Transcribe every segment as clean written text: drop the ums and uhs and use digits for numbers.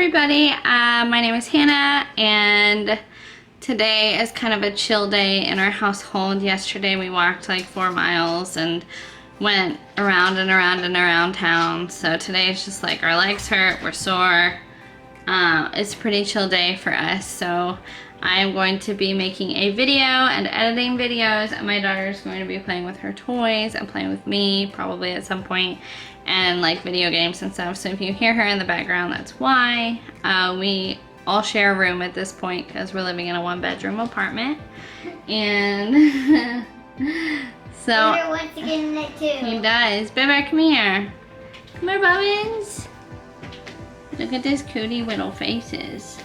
everybody, my name is Hannah and today is kind of a chill day in our household. Yesterday we walked like 4 miles and went around and around and around town. So today is just like our legs hurt, we're sore. It's a pretty chill day for us. So I'm going to be making a video and editing videos, and my daughter is going to be playing with her toys and playing with me probably at some point, and like video games and stuff. So if you hear her in the background, that's why. We all share a room at this point because we're living in a 1-bedroom apartment, and so Peter wants to get in it too. he does. Bebe, come here. Come here, Bobbins. Look at this cootie little faces.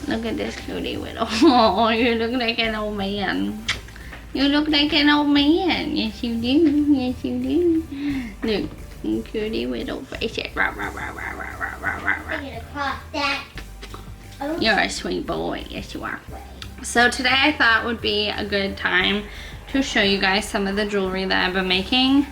Look at this cootie little. Oh, you look like an old man. You look like an old man. Yes, you do. Yes, you do. Look, cootie little faces. I'm gonna cross that. Oh. You're a sweet boy. Yes, you are. So today I thought would be a good time to show you guys some of the jewelry that I've been making.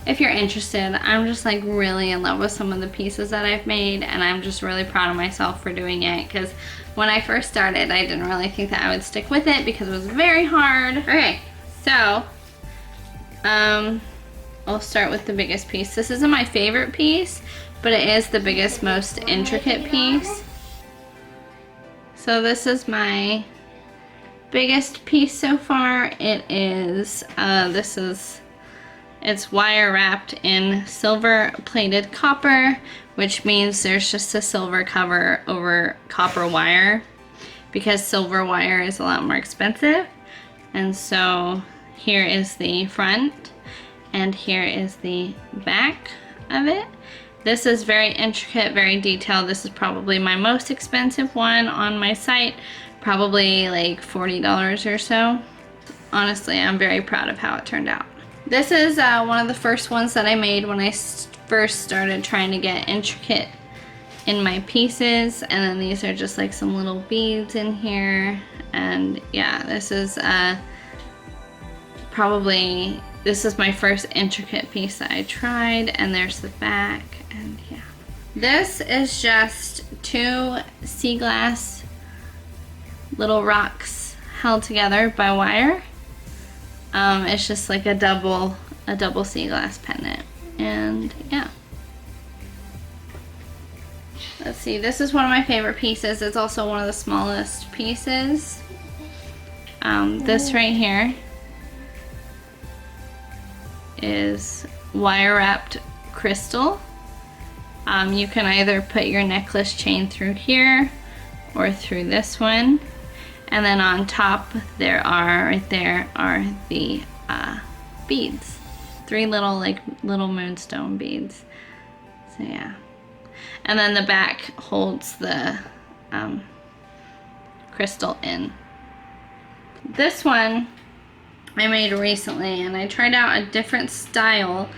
If you're interested, I'm just like really in love with some of the pieces that I've made, and I'm just really proud of myself for doing it, because when I first started I didn't really think that I would stick with it because it was very hard. Okay, so I'll start with the biggest piece. This isn't my favorite piece, but it is the biggest, most intricate piece. So this is my biggest piece so far. It is it's wire wrapped in silver plated copper, which means there's just a silver cover over copper wire because silver wire is a lot more expensive. And so here is the front and here is the back of it. This is very intricate, very detailed. This is probably my most expensive one on my site, probably like $40 or so. Honestly, I'm very proud of how it turned out. This is one of the first ones that I made when I first started trying to get intricate in my pieces, and then these are just like some little beads in here. And yeah, this is this is my first intricate piece that I tried, and there's the back, and yeah. This is just 2 sea glass little rocks held together by wire. It's just like a double sea glass pendant, and yeah. Let's see, this is one of my favorite pieces. It's also one of the smallest pieces. This right here is wire wrapped crystal. You can either put your necklace chain through here or through this one. And then on top right there are the beads. 3 little moonstone beads. So yeah. And then the back holds the crystal in. This one I made recently, and I tried out a different style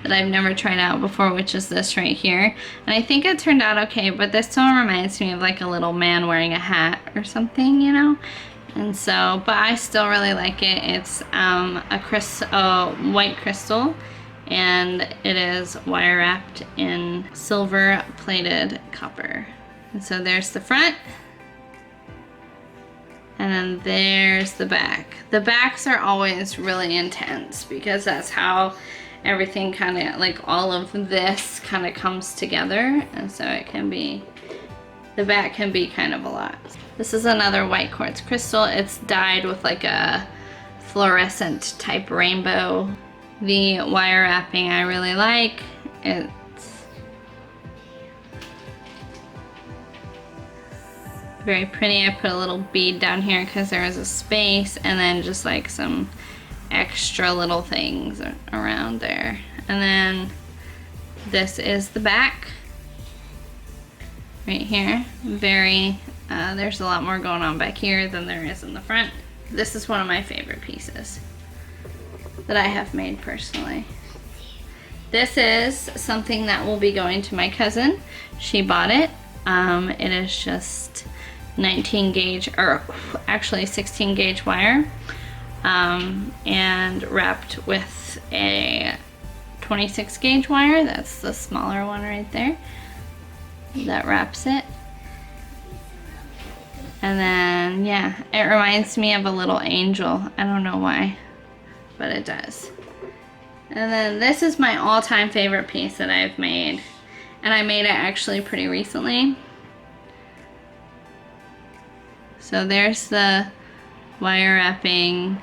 that I've never tried out before, which is this right here. And I think it turned out okay, but this one reminds me of like a little man wearing a hat or something, you know? And so, but I still really like it. It's a white crystal, and it is wire wrapped in silver plated copper. And so there's the front, and then there's the back. The backs are always really intense because that's how everything kind of, like all of this kind of comes together, and so it can be, the back can be kind of a lot. This is another white quartz crystal. It's dyed with like a fluorescent type rainbow. The wire wrapping I really like. It's very pretty. I put a little bead down here because there is a space, and then just like some extra little things around there. And then this is the back right here. There's a lot more going on back here than there is in the front. This is one of my favorite pieces that I have made personally. This is something that will be going to my cousin. She bought it. It is just 19 gauge, or actually 16 gauge wire, and wrapped with a 26 gauge wire. That's the smaller one right there that wraps it. And then, yeah, it reminds me of a little angel. I don't know why, but it does. And then this is my all-time favorite piece that I've made. And I made it actually pretty recently. So there's the wire wrapping.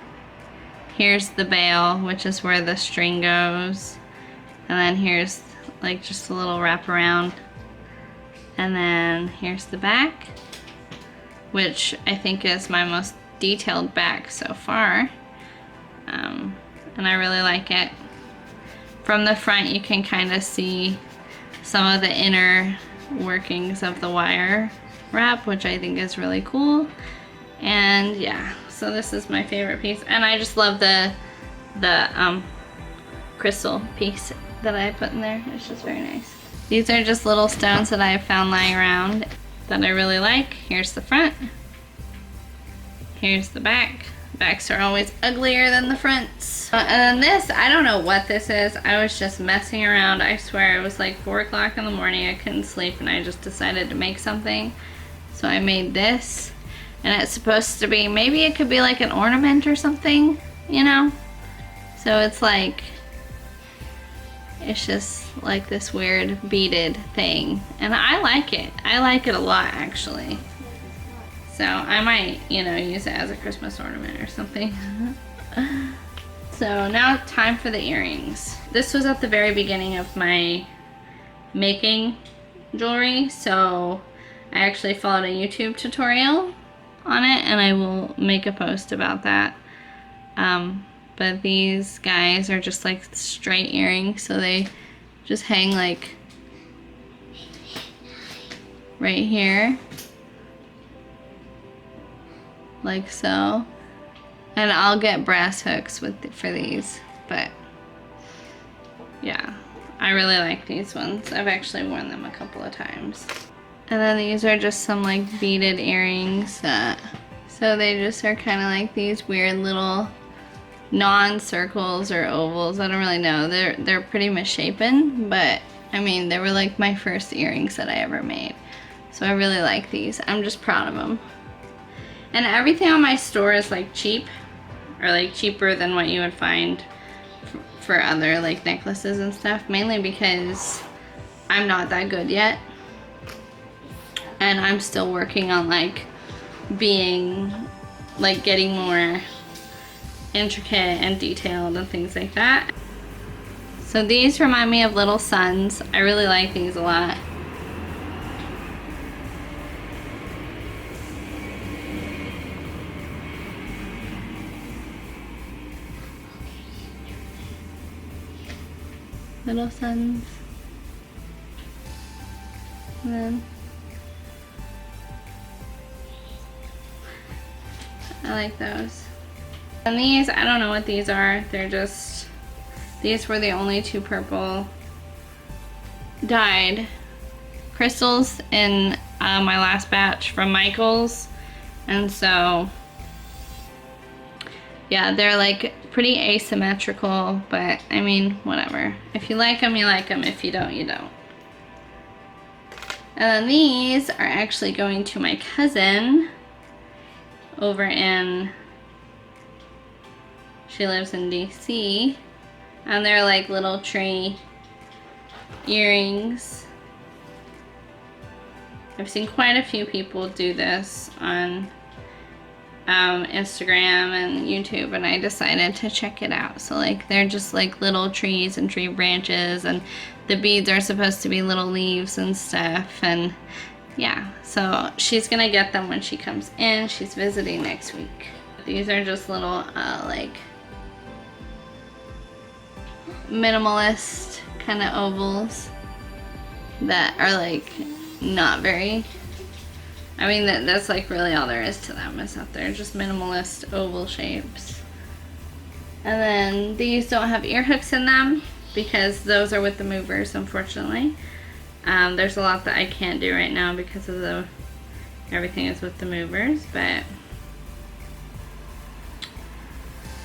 Here's the bail, which is where the string goes. And then here's like just a little wraparound. And then here's the back, which I think is my most detailed back so far. And I really like it. From the front you can kind of see some of the inner workings of the wire wrap, which I think is really cool. And yeah, so this is my favorite piece. And I just love the crystal piece that I put in there. It's just very nice. These are just little stones that I found lying around that I really like. Here's the front. Here's the back. Backs are always uglier than the fronts. And then this, I don't know what this is. I was just messing around. I swear it was like 4 o'clock in the morning. I couldn't sleep and I just decided to make something. So I made this. And it's supposed to be, maybe it could be like an ornament or something, you know? So it's like, it's just like this weird beaded thing. And I like it. I like it a lot, actually. So I might, you know, use it as a Christmas ornament or something. So now time for the earrings. This was at the very beginning of my making jewelry. So I actually followed a YouTube tutorial on it and I will make a post about that. But these guys are just like straight earrings, so they just hang like right here, like so. And I'll get brass hooks for these, but yeah, I really like these ones. I've actually worn them a couple of times. And then these are just some like beaded earrings so they just are kind of like these weird little non-circles or ovals. I don't really know. They're pretty misshapen, but I mean, they were like my first earrings that I ever made. So I really like these. I'm just proud of them. And everything on my store is like cheap, or like cheaper than what you would find for other like necklaces and stuff, mainly because I'm not that good yet. And I'm still working on like being, like getting more intricate and detailed and things like that. So these remind me of little suns. I really like these a lot. Little suns. And then I like those. And these, I don't know what these are. They're just, these were the only 2 purple dyed crystals in my last batch from Michaels. And so, yeah, they're like pretty asymmetrical, but I mean, whatever. If you like them, you like them. If you don't, you don't. And then these are actually going to my cousin over in, she lives in DC, and they're like little tree earrings. I've seen quite a few people do this on Instagram and YouTube, and I decided to check it out. So like they're just like little trees and tree branches, and the beads are supposed to be little leaves and stuff. And yeah, so she's gonna get them when she comes in. She's visiting next week. These are just little like minimalist kind of ovals that are like not very, I mean that's like really all there is to them, is that they're just minimalist oval shapes. And then these don't have ear hooks in them because those are with the movers, unfortunately. There's a lot that I can't do right now because of everything is with the movers, but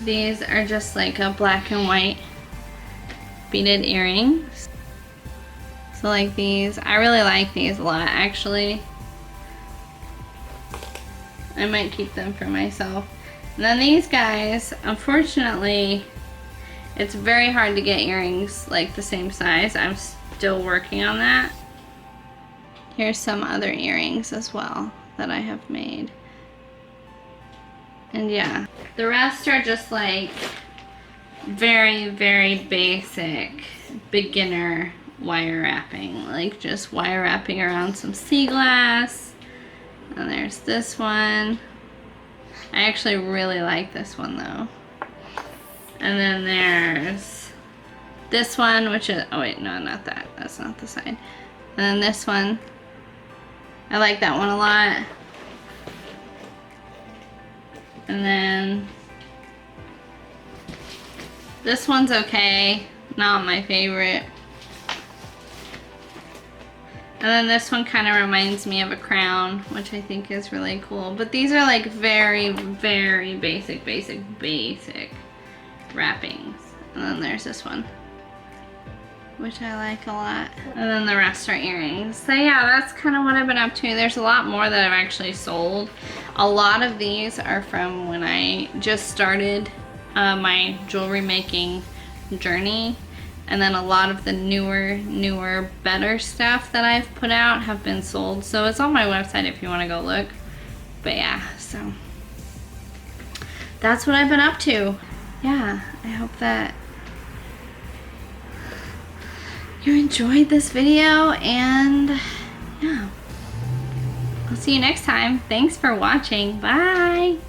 these are just like a black and white beaded earrings. So like these, I really like these a lot actually. I might keep them for myself. And then these guys, unfortunately, it's very hard to get earrings like the same size. I'm still working on that. Here's some other earrings as well that I have made. And yeah, the rest are just like very, very basic beginner wire wrapping. Like just wire wrapping around some sea glass. And there's this one. I actually really like this one though. And then there's this one, which is, oh wait, no, not that. That's not the side. And then this one. I like that one a lot. And then this one's okay, not my favorite. And then this one kind of reminds me of a crown, which I think is really cool. But these are like very, very basic wrappings. And then there's this one, which I like a lot. And then the rest are earrings. So yeah, that's kind of what I've been up to. There's a lot more that I've actually sold. A lot of these are from when I just started my jewelry making journey. And then a lot of the newer, better stuff that I've put out have been sold. So it's on my website if you want to go look. But yeah, so that's what I've been up to. Yeah, I hope that you enjoyed this video, and yeah, I'll see you next time. Thanks for watching. Bye.